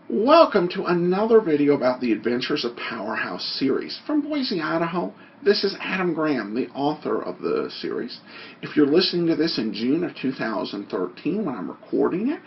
Welcome to another video about the Adventures of Powerhouse series. From Boise, Idaho, this is Adam Graham, the author of the series. If you're listening to this in June of 2013 when I'm recording it,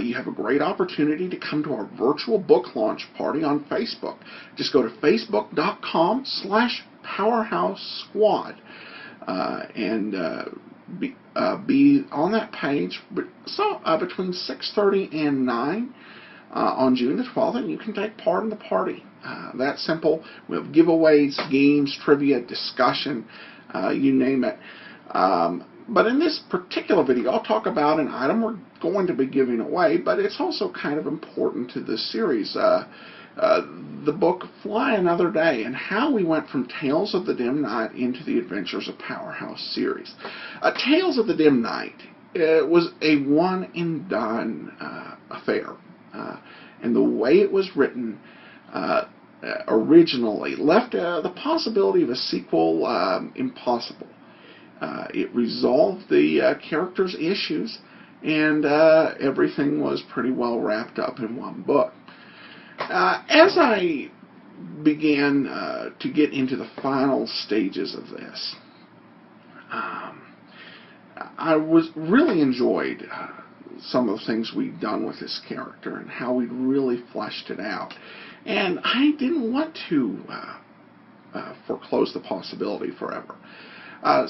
you have a great opportunity to come to our virtual book launch party on Facebook. Just go to facebook.com/PowerhouseSquad and be on that page between 6:30 and 9 on June the 12th, and you can take part in the party. That's simple. We have giveaways, games, trivia, discussion, you name it. But in this particular video, I'll talk about an item we're going to be giving away, but it's also kind of important to this series. The book Fly Another Day, and how we went from Tales of the Dim Night into the Adventures of Powerhouse series. Tales of the Dim Night was a one-and-done affair. And the way it was written originally left the possibility of a sequel impossible. It resolved the characters' issues, and everything was pretty well wrapped up in one book. As I began to get into the final stages of this, I really enjoyed some of the things we'd done with this character and how we'd really fleshed it out. And I didn't want to foreclose the possibility forever. And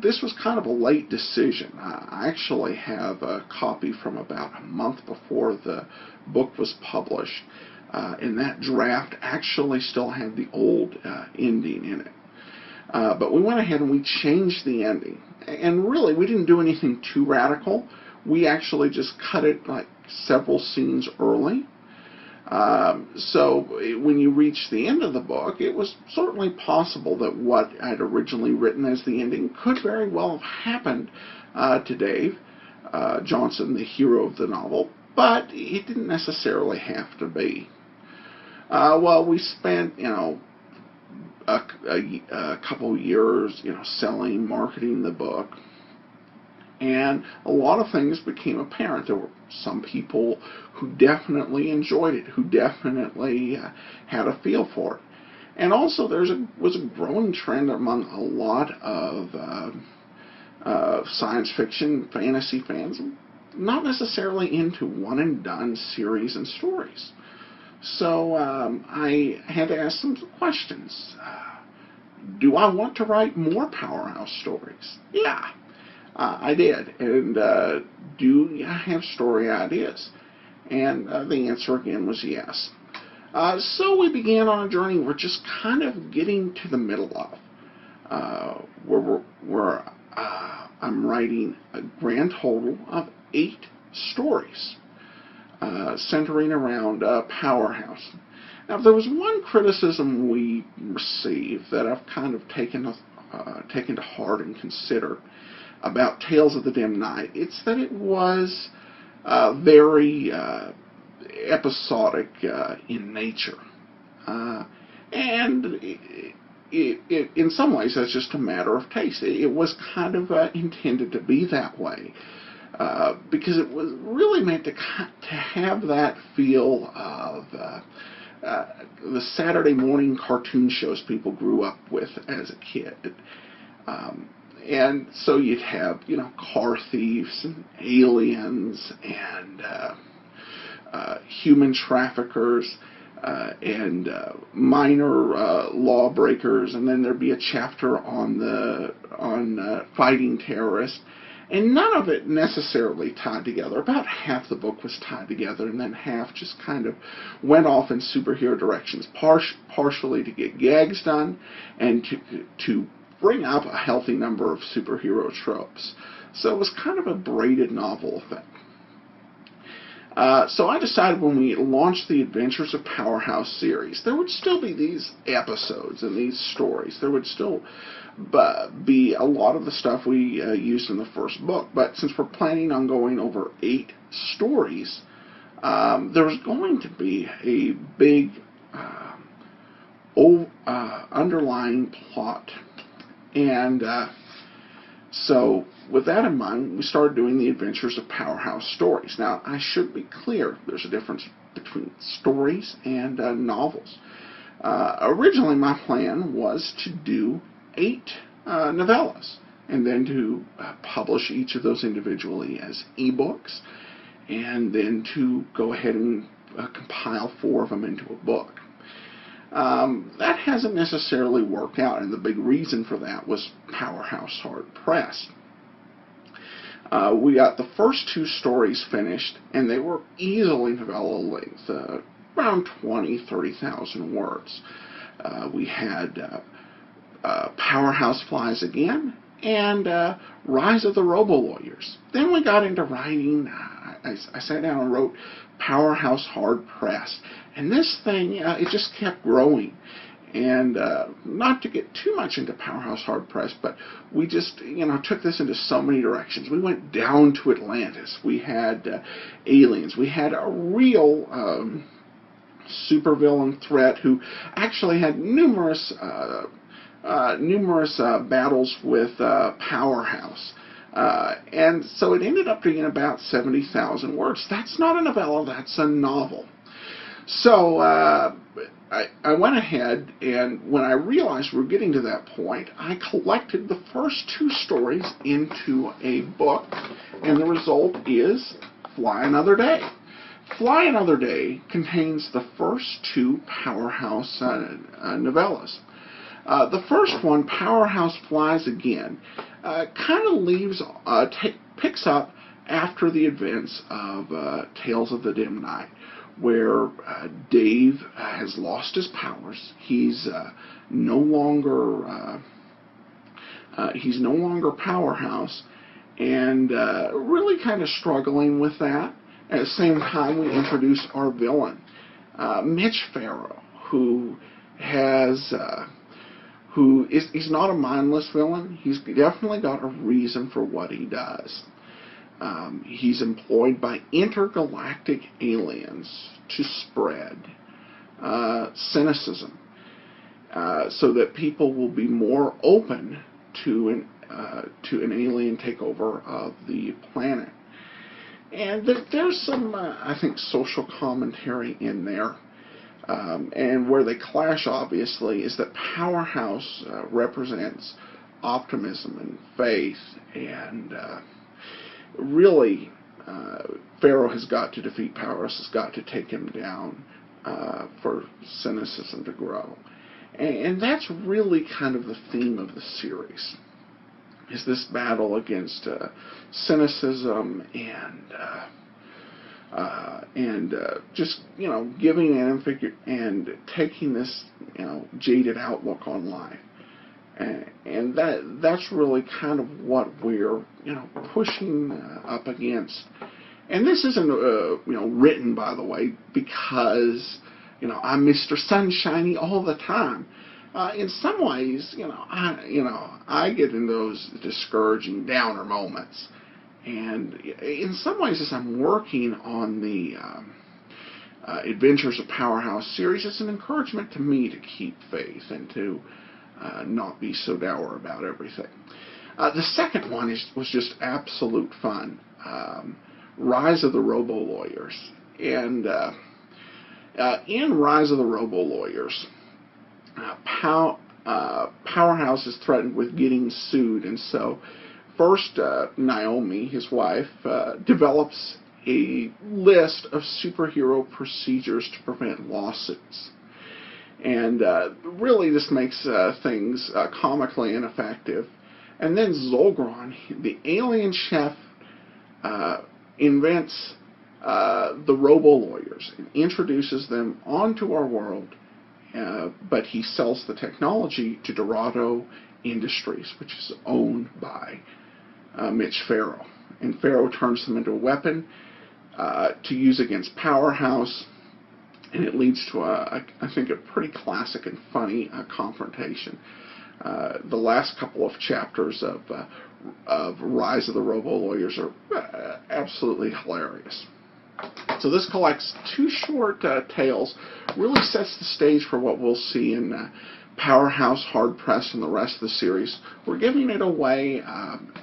this was kind of a late decision. I actually have a copy from about a month before the book was published, and that draft actually still had the old ending in it. But we went ahead and we changed the ending. And really, we didn't do anything too radical. We actually just cut it like several scenes early. So when you reach the end of the book, it was certainly possible that what I'd originally written as the ending could very well have happened to Dave Johnson, the hero of the novel, but it didn't necessarily have to be. Well, we spent, a couple years, selling, marketing the book, and a lot of things became apparent. There were some people who definitely enjoyed it, who definitely had a feel for it, and also there was a growing trend among a lot of science fiction, fantasy fans, not necessarily into one-and-done series and stories. So I had to ask some questions. Do I want to write more Powerhouse stories? Yeah, I did. And do I have story ideas? And the answer again was yes. So we began on a journey we're just kind of getting to the middle of, where I'm writing a grand total of 8 stories. Centering around Powerhouse. Now, if there was one criticism we received that I've kind of taken to heart and considered about Tales of the Dim Night, it's that it was very episodic in nature. And in some ways, that's just a matter of taste. It was kind of intended to be that way. Because it was really meant to have that feel of the Saturday morning cartoon shows people grew up with as a kid. And so you'd have, car thieves and aliens and human traffickers and minor lawbreakers, and then there'd be a chapter on fighting terrorists. And none of it necessarily tied together. About half the book was tied together, and then half just kind of went off in superhero directions, partially to get gags done and to bring up a healthy number of superhero tropes. So it was kind of a braided novel thing. So I decided when we launched the Adventures of Powerhouse series, there would still be these episodes and these stories. There would still be a lot of the stuff we used in the first book. But since we're planning on going over 8 stories, there was going to be a big underlying plot. And So with that in mind, we started doing the Adventures of Powerhouse Stories. Now, I should be clear, there's a difference between stories and novels. Originally, my plan was to do 8 novellas, and then to publish each of those individually as ebooks, and then to go ahead and compile 4 of them into a book. That hasn't necessarily worked out, and the big reason for that was Powerhouse Hard Pressed. We got the first 2 stories finished, and they were easily novella length, around 30,000 words. We had Powerhouse Flies Again and Rise of the Robo-Lawyers. Then we got into writing. I sat down and wrote Powerhouse Hard Pressed, and this thing, it just kept growing. And not to get too much into Powerhouse Hard Pressed, but we just, took this into so many directions. We went down to Atlantis. We had aliens. We had a real supervillain threat who actually had numerous battles with Powerhouse. And so it ended up being about 70,000 words. That's not a novella, that's a novel. So I went ahead, and when I realized we were getting to that point, I collected the first 2 stories into a book, and the result is Fly Another Day. Fly Another Day contains the first 2 Powerhouse novellas. The first one, Powerhouse Flies Again, kind of picks up after the events of Tales of the Dim Night, where Dave has lost his powers. He's no longer Powerhouse, and really kind of struggling with that. At the same time, we introduce our villain, Mitch Farrow, he's not a mindless villain. He's definitely got a reason for what he does. He's employed by intergalactic aliens to spread cynicism, so that people will be more open to an alien takeover of the planet. And there's some, I think, social commentary in there. And where they clash, obviously, is that Powerhouse represents optimism and faith, and really, Farrow has got to defeat Powerhouse, has got to take him down for cynicism to grow. And that's really kind of the theme of the series, is this battle against cynicism and just, giving and taking this, jaded outlook on life. And that's really kind of what we're, pushing up against. And this isn't, written, by the way, because, I'm Mr. Sunshiny all the time. In some ways, I get in those discouraging downer moments. And in some ways, as I'm working on the Adventures of Powerhouse series, it's an encouragement to me to keep faith and to not be so dour about everything. The second one was just absolute fun. Rise of the Robo-Lawyers. And in Rise of the Robo-Lawyers, Powerhouse is threatened with getting sued, and so first, Naomi, his wife, develops a list of superhero procedures to prevent lawsuits. And really, this makes things comically ineffective. And then Zolgron, the alien chef, invents the Robo-Lawyers and introduces them onto our world, but he sells the technology to Dorado Industries, which is owned by Mitch Farrow. And Farrow turns them into a weapon to use against Powerhouse, and it leads to, I think, a pretty classic and funny confrontation. The last couple of chapters of Rise of the Robo-Lawyers are absolutely hilarious. So this collects 2 short tales, really sets the stage for what we'll see in Powerhouse Hard Press and the rest of the series. We're giving it away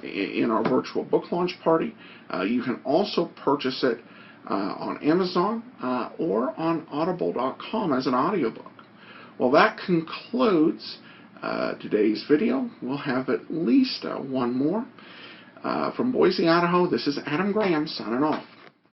in our virtual book launch party. You can also purchase it on Amazon or on Audible.com as an audiobook. Well, that concludes today's video. We'll have at least one more. From Boise, Idaho, this is Adam Graham signing off.